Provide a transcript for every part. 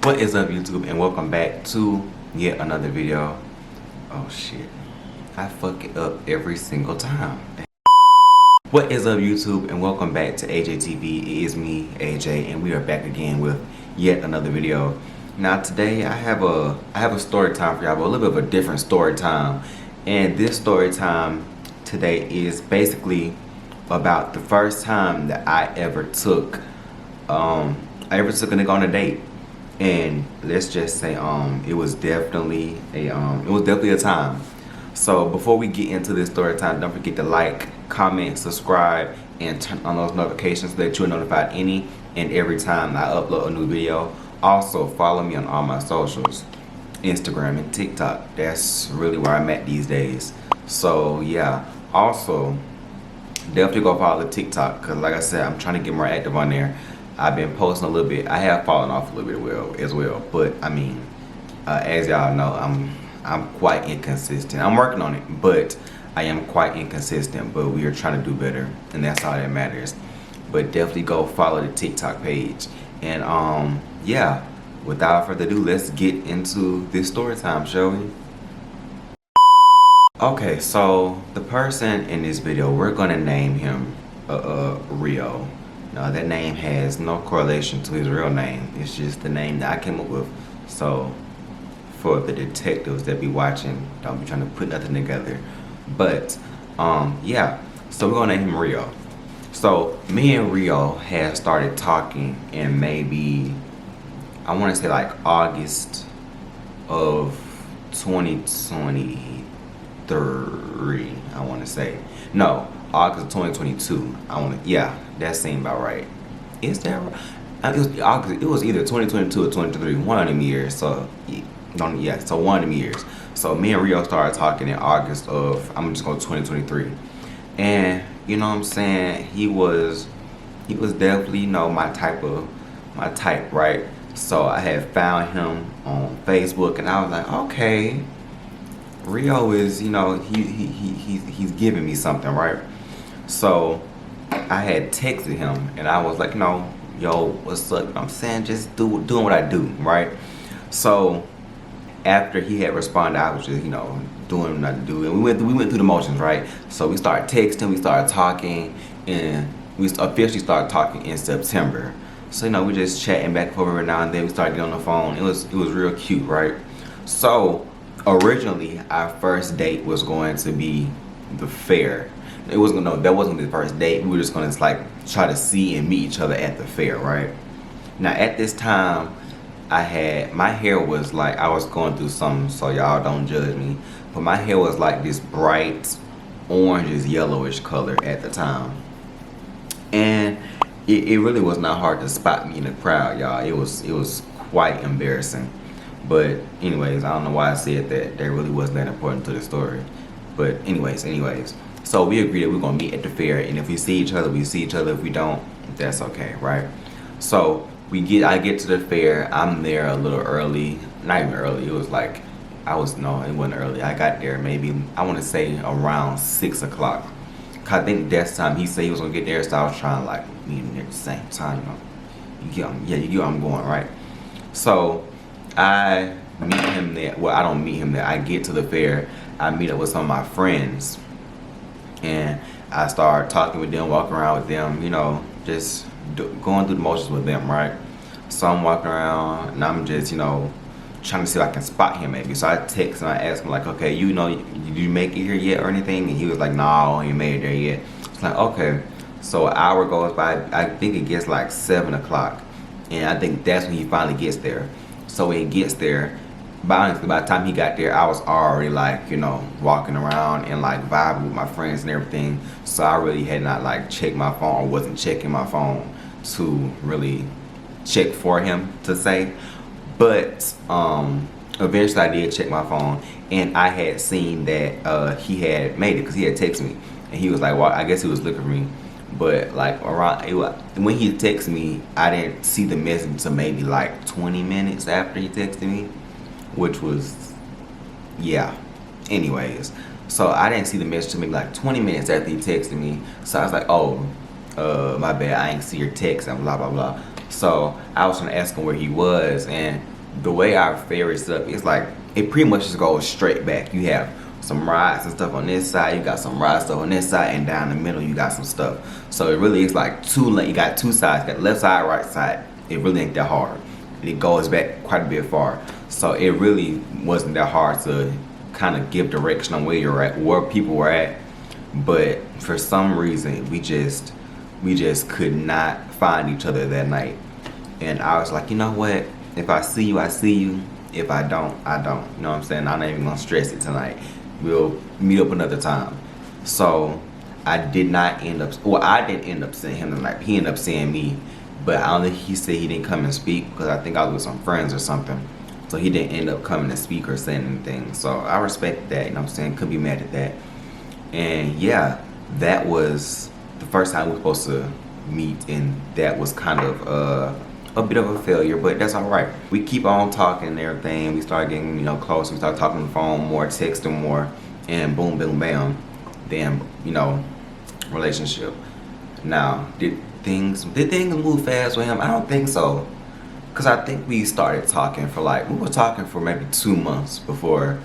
What is up, YouTube, and welcome back to yet another video. Oh shit, I fuck it up every single time. What is up, YouTube, and welcome back to AJTV. It is me, AJ, and we are back again with yet another video. Now today I have a story time for y'all, but a little bit of a different story time. And this story time today is basically about the first time that I ever took a nigga on a date. And let's just say it was definitely a time. So before we get into this story time, don't forget to like, comment, subscribe, and turn on those notifications so that you're notified any and every time I upload a new video. Also follow me on all my socials, Instagram and TikTok. That's really where I'm at these days. So yeah, also definitely go follow the TikTok, because like I said, I'm trying to get more active on there. I've been posting a little bit. I have fallen off a little bit as well, but I mean, as y'all know, I'm quite inconsistent. I'm working on it, but I am quite inconsistent. But we are trying to do better, and that's all that matters. But definitely go follow the TikTok page. And yeah, without further ado, let's get into this story time, shall we? Okay, so the person in this video, we're gonna name him Rio. Now that name has no correlation to his real name. It's just the name that I came up with. So for the detectives that be watching, don't be trying to put nothing together. But yeah, so we're gonna name him Rio. So me and Rio had started talking in maybe, I want to say like August of 2023. I want to say no, August of 2022. Yeah, that seemed about right. Is that right? It was August. It was either 2022 or 2023. One of them years. So yeah, so one of them years. So me and Rio started talking in August of, I'm just going 2023, and you know what I'm saying, he was definitely, you know, my type, right? So I had found him on Facebook, and I was like, okay, Rio is, you know, he's giving me something, right? So I had texted him, and I was like, no, yo, what's up? You know what I'm saying, just doing what I do, right? So after he had responded, I was just, you know, doing what I do, and we went through the motions, right? So we started texting, we started talking, and we officially started talking in September. So you know, we just chatting back and forth every now and then. We started getting on the phone. It was real cute, right? So originally, our first date was going to be the fair. It wasn't, no, that wasn't the first date. We were just gonna like try to see and meet each other at the fair, right? Now at this time, my hair was like, I was going through something, so y'all don't judge me, but my hair was like this bright orangish yellowish color at the time, and it really was not hard to spot me in the crowd, y'all. It was quite embarrassing. But anyways, I don't know why I said that. That really wasn't that important to the story. But anyways, so we agreed that we're gonna meet at the fair, and if we see each other, we see each other. If we don't, that's okay, right? So I get to the fair. I'm there a little early, not even early. It was like, it wasn't early. I got there maybe, I want to say around 6 o'clock. I think that's time he said he was gonna get there, so I was trying to like meet him there at the same time. You get where I'm going, right? So I meet him there. Well, I don't meet him there. I get to the fair. I meet up with some of my friends, and I start talking with them, walking around with them, you know, just going through the motions with them, right? So I'm walking around, and I'm just, you know, trying to see if I can spot him maybe. So I text and I ask him like, okay, you know, did you make it here yet or anything? And he was like, no, he ain't made it there yet. It's like, okay. So an hour goes by. I think it gets like 7 o'clock, and I think that's when he finally gets there. So when he gets there, by the time he got there, I was already like, you know, walking around and like vibing with my friends and everything. So I really had not like checked my phone, or wasn't checking my phone to really check for him to say. But eventually I did check my phone, and I had seen that he had made it, because he had texted me, and he was like, well, I guess he was looking for me. But like when he texted me, I didn't see the message until maybe like 20 minutes after he texted me, which was, yeah. Anyways, so I didn't see the message until maybe like 20 minutes after he texted me. So I was like, oh, my bad, I ain't see your text and blah blah blah. So I was trying to ask him where he was, and the way our ferry set up, it's like it pretty much just goes straight back. You have some rides and stuff on this side, you got some rides stuff on this side, and down the middle you got some stuff. So it really is like you got two sides, you got left side, right side. It really ain't that hard. It goes back quite a bit far. So it really wasn't that hard to kind of give direction on where you're at, where people were at. But for some reason we just could not find each other that night. And I was like, you know what? If I see you, I see you. If I don't, I don't. You know what I'm saying? I'm not even gonna stress it tonight. We'll meet up another time. So I didn't end up seeing him tonight. He ended up seeing me. But I don't think he said he didn't come and speak because I think I was with some friends or something. So he didn't end up coming to speak or saying anything. So I respect that, you know what I'm saying? Could be mad at that. And yeah, that was the first time we were supposed to meet, and that was kind of a bit of a failure, but that's all right. We keep on talking and everything. We start getting, close. We start talking on the phone more, texting more, and boom, boom, bam. Then, relationship. Now, did things move fast with him? I don't think so. Cause I think we started talking we were talking for maybe 2 months before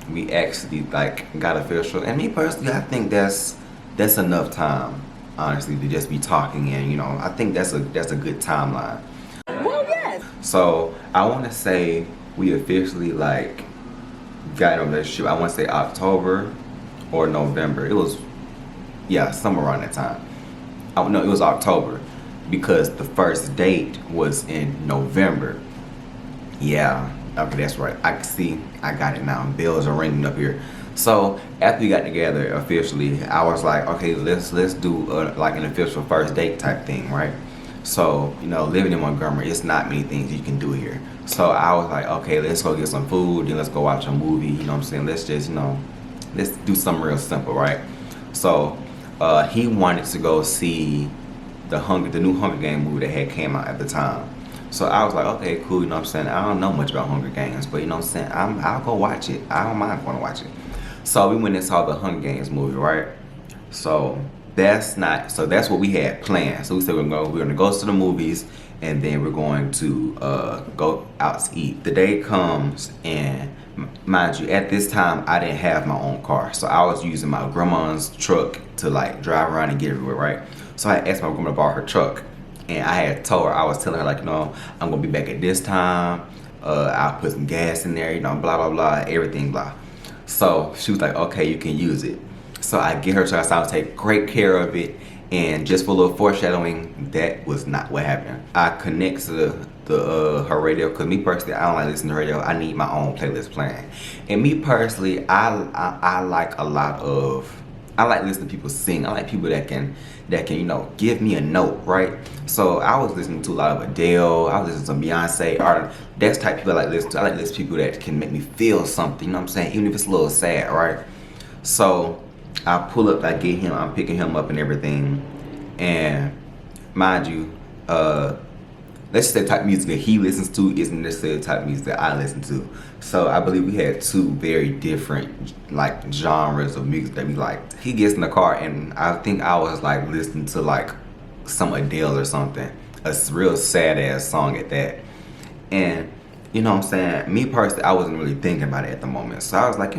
we actually got official. And me personally, I think that's enough time, honestly, to just be talking. And I think that's a good timeline. Well, yes. So I want to say we officially got in a relationship. I want to say October or November. It was somewhere around that time. No, it was October because the first date was in November. Yeah, okay, that's right. I got it now. Bells are ringing up here. So after we got together officially, I was like, okay, let's do an official first date type thing, right? So living in Montgomery, it's not many things you can do here. So I was like, okay, let's go get some food, then let's go watch a movie. You know what I'm saying? Let's just let's do something real simple, right? So he wanted to go see the new Hunger Games movie that had came out at the time. So I was like, okay, cool, you know what I'm saying? I don't know much about Hunger Games, but you know what I'm saying? I'll go watch it. I don't mind going to watch it. So we went and saw the Hunger Games movie, right? So that's what we had planned. So we said we're gonna go to the movies, and then we're going to go out to eat. The day comes, and mind you, at this time I didn't have my own car, so I was using my grandma's truck to drive around and get everywhere, right? So I asked my grandma to borrow her truck, and I had told her, I was telling her I'm gonna be back at this time. I'll put some gas in there, blah blah blah, everything blah. So she was like, okay, you can use it. So I get her truck, so I'll take great care of it. And just for a little foreshadowing, that was not what happened. I connect to her radio, because me personally, I don't like listening to radio. I need my own playlist playing. And me personally, I like listening to people sing. I like people that can give me a note, right? So I was listening to a lot of Adele. I was listening to Beyonce. That's the type of people I like listening to. I like listening to people that can make me feel something. You know what I'm saying? Even if it's a little sad, right? So I pull up, I'm picking him up and everything. And mind you, let's just say the type of music that he listens to isn't necessarily the type of music that I listen to. So I believe we had two very different genres of music that we liked. He gets in the car, and I think I was listening to some Adele or something, a real sad ass song at that. And you know what I'm saying, me personally, I wasn't really thinking about it at the moment. So I was like,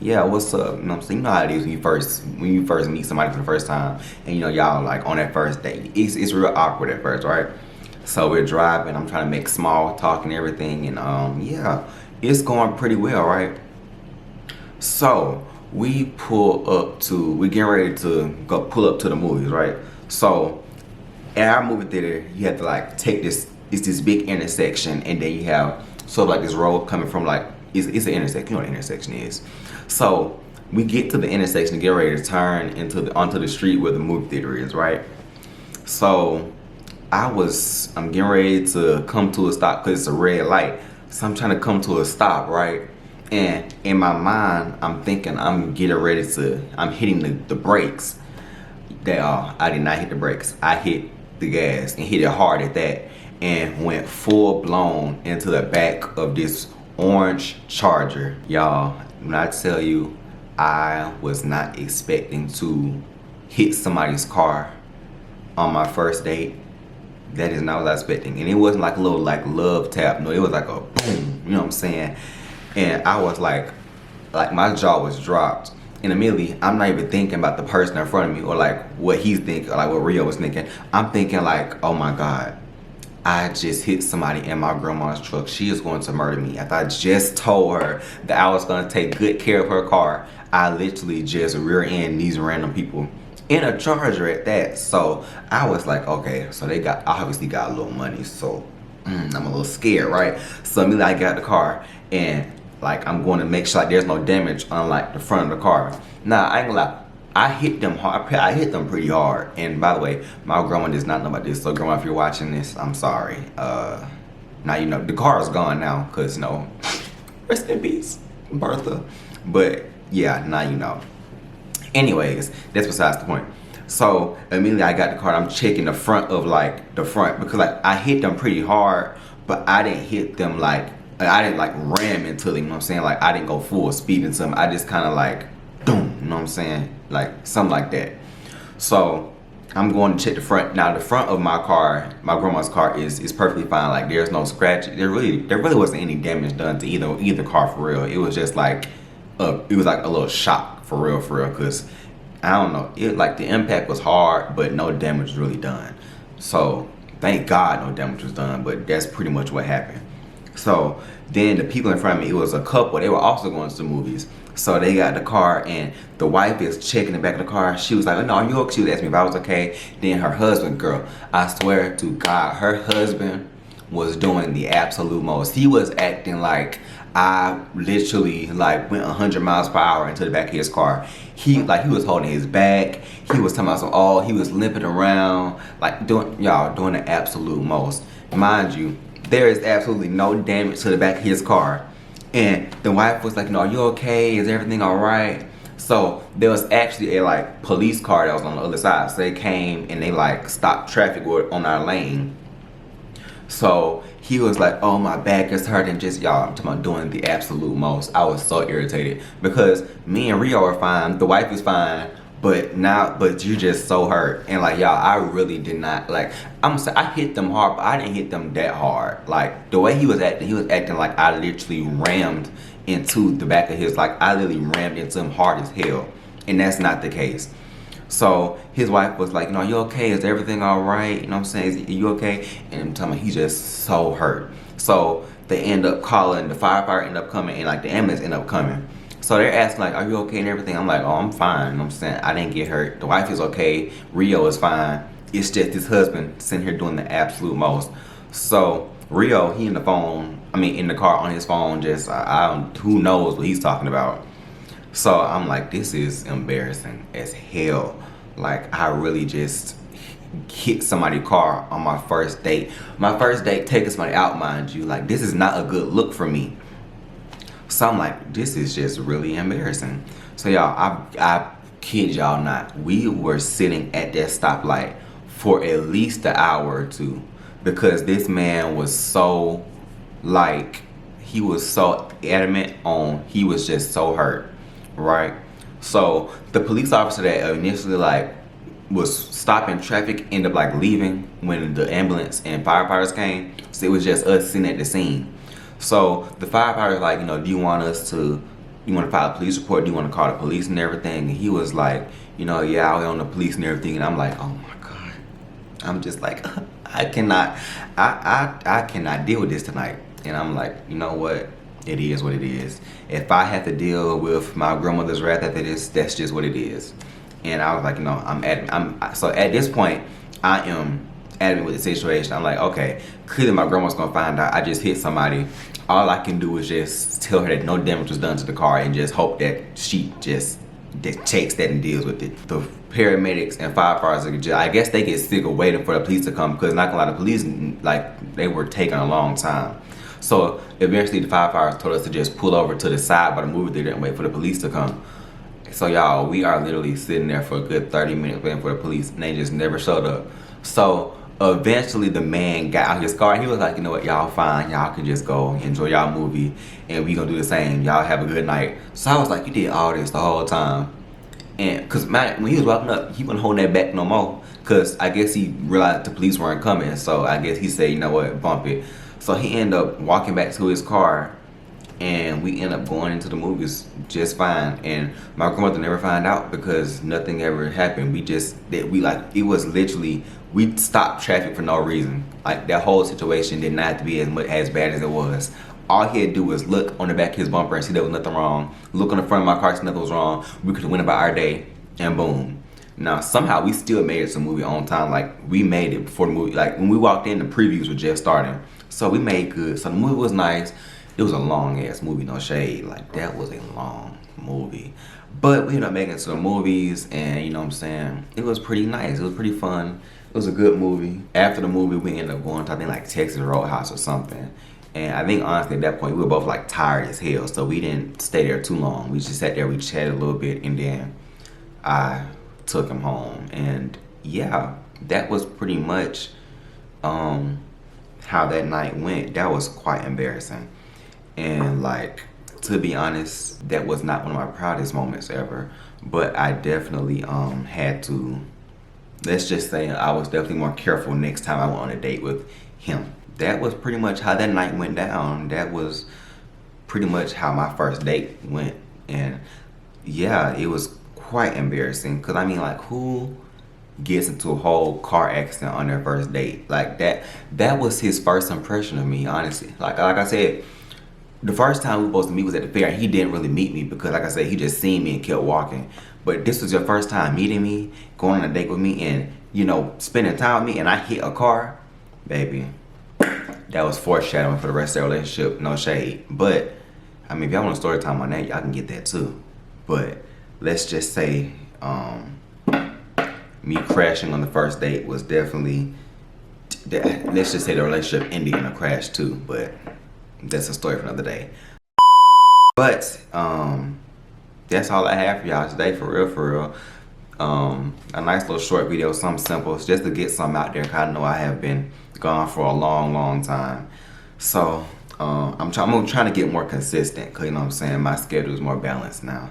yeah, what's up? You know what I'm saying? You know how it is when you first meet somebody for the first time, and y'all on that first date. It's real awkward at first, right? So we're driving, I'm trying to make small talk and everything, and yeah, it's going pretty well, right? So we getting ready to go pull up to the movies, right? So at our movie theater, you have to take it's this big intersection, and then you have sort of this road coming from it's an intersection. You know what an intersection is. So we get to the intersection and get ready to turn onto the street where the movie theater is, right? So I'm getting ready to come to a stop because it's a red light. So I'm trying to come to a stop, right? And in my mind, I'm thinking I'm hitting the brakes. I did not hit the brakes. I hit the gas and hit it hard at that, and went full blown into the back of this orange Charger. Y'all, when I tell you, I was not expecting to hit somebody's car on my first date, That is not what I was expecting. And it wasn't like a little like love tap. No, it was like a boom. You know what I'm saying? And I was like my jaw was dropped. And immediately, I'm not even thinking about the person in front of me or like what he's thinking, or like what Rio was thinking. I'm thinking like, oh my God, I just hit somebody in my grandma's truck. She is going to murder me. After I just told her that I was going to take good care of her car, I literally just rear end these random people in a Charger at that. So I was like, okay, so they obviously got a little money. So I'm a little scared, right? So immediately I got the car and like I'm going to make sure like there's no damage on like the front of the car. Now I ain't gonna lie, I hit them hard. I hit them pretty hard. And by the way, my grandma does not know about this. So grandma, if you're watching this, I'm sorry. Now you know the car is gone now, cause you know, rest in peace, Bertha. But yeah, now you know. Anyways, that's besides the point. So immediately I got the car. I'm checking the front of like the front because like I hit them pretty hard, but I didn't hit them like I didn't like ram into them. You know what I'm saying? Like I didn't go full speed into them. I just kind of like boom. You know what I'm saying? Like something like that. So I'm going to check the front. Now the front of my car, my grandma's car, is perfectly fine. Like there's no scratch. There really wasn't any damage done to either car for real. It was just like it was like a little shock for real, because I don't know, it like the impact was hard, but no damage was really done. So thank God no damage was done, but that's pretty much what happened. So then the people in front of me, it was a couple. They were also going to the movies. So they got the car and the wife is checking the back of the car. She was like, oh, no, are you okay? She was asking me if I was okay. Then her husband, girl, I swear to God, her husband was doing the absolute most. He was acting like I literally like went 100 miles per hour into the back of his car. He was holding his back. He was talking about he was limping around, like doing the absolute most. Mind you, there is absolutely no damage to the back of his car. And the wife was like, no, are you okay? Is everything all right? So there was actually a like police car that was on the other side. So they came and they like stopped traffic on our lane. So he was like, oh, my back is hurting. Just I'm talking about doing the absolute most. I was so irritated because me and Rio are fine. The wife is fine. But you're just so hurt. And like, y'all, I really did not, like, I hit them hard, but I didn't hit them that hard. Like, the way he was acting like I literally rammed into the back of his, like, I literally rammed into him hard as hell. And that's not the case. So his wife was like, you okay? Is everything all right? You know what I'm saying? Are you okay? And I'm telling him, he's just so hurt. So they end up calling, the firefighter ended up coming, and like the ambulance ended up coming. So they're asking like, are you okay and everything? I'm like, oh, I'm fine. You know what I'm saying? I didn't get hurt. The wife is okay. Rio is fine. It's just his husband sitting here doing the absolute most. So Rio, he in the car on his phone, just, who knows what he's talking about. So I'm like, this is embarrassing as hell. Like, I really just hit somebody's car on my first date. My first date, taking somebody out, mind you. Like, this is not a good look for me. So I'm like, this is just really embarrassing. So y'all, I kid y'all not, we were sitting at that stoplight for at least an hour or two because this man was so, like, he was so adamant on, he was just so hurt, right? So the police officer that initially like was stopping traffic ended up like leaving when the ambulance and firefighters came. So it was just us sitting at the scene. So the firefighter was like, do you want to file a police report? Do you want to call the police and everything? And he was like, yeah, I'll on the police and everything. And I'm like, oh my God. I'm just like, I cannot deal with this tonight. And I'm like, you know what? It is what it is. If I have to deal with my grandmother's wrath after this, that's just what it is. And I was like, so at this point, I am adamant with the situation. I'm like, okay, clearly my grandma's gonna find out I just hit somebody. All I can do is just tell her that no damage was done to the car and just hope that she just takes that and deals with it. The paramedics and firefighters, I guess they get sick of waiting for the police to come because not gonna lie, the police, like, they were taking a long time. So eventually the firefighters told us to just pull over to the side by the movie theater and wait for the police to come. So y'all, we are literally sitting there for a good 30 minutes waiting for the police and they just never showed up. So eventually the man got out his car and he was like, you know what, y'all fine, y'all can just go enjoy y'all movie and we gonna do the same, y'all have a good night. So I was like, you did all this the whole time. And cause when he was walking up, he wasn't holding that back no more. Cause I guess he realized the police weren't coming, so I guess he said, you know what, bump it. So he ended up walking back to his car, and we end up going into the movies just fine. And my grandmother never found out because nothing ever happened. It was literally, we stopped traffic for no reason. Like, that whole situation did not have to be as bad as it was. All he had to do was look on the back of his bumper and see there was nothing wrong. Look on the front of my car, see nothing was wrong. We could have went about our day, and boom. Now, somehow we still made it to the movie on time. Like, we made it before the movie. Like, when we walked in, the previews were just starting. So we made good. So the movie was nice. It was a long ass movie, no shade. Like, that was a long movie. But we ended up making it to the movies, and you know what I'm saying? It was pretty nice. It was pretty fun. It was a good movie. After the movie, we ended up going to, I think, like Texas Roadhouse or something. And I think honestly at that point we were both like tired as hell, so we didn't stay there too long. We just sat there, we chatted a little bit, and then I took him home. And yeah, that was pretty much how that night went. That was quite embarrassing. And like, to be honest, that was not one of my proudest moments ever. But I definitely had to, let's just say I was definitely more careful next time I went on a date with him. That was pretty much how that night went down. That was pretty much how my first date went. And yeah, it was quite embarrassing. Cause I mean, like, who gets into a whole car accident on their first date? Like, that was his first impression of me, honestly. Like I said, the first time we were supposed to meet was at the fair, and he didn't really meet me because, like I said, he just seen me and kept walking. But this was your first time meeting me, going on a date with me, and, you know, spending time with me, and I hit a car, baby. That was foreshadowing for the rest of the relationship, no shade. But, I mean, if y'all want a story time on that, y'all can get that too. But, let's just say, me crashing on the first date was definitely, let's just say the relationship ended in a crash too, but that's a story for another day. But that's all I have for y'all today, for real. A nice little short video, something simple, just to get something out there, cause I know I have been gone for a long time. So I'm trying to get more consistent, cause you know what I'm saying, my schedule is more balanced now.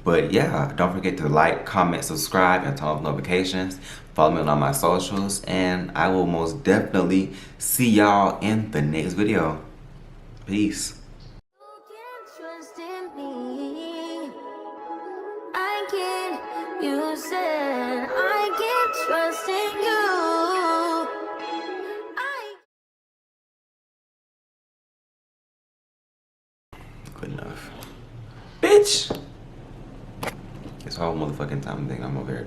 But yeah, don't forget to like, comment, subscribe, and turn on notifications. Follow me on all my socials, and I will most definitely see y'all in the next video. Peace. You said I can't trust in you. Good enough. Bitch! This whole motherfucking time thing, I'm over here.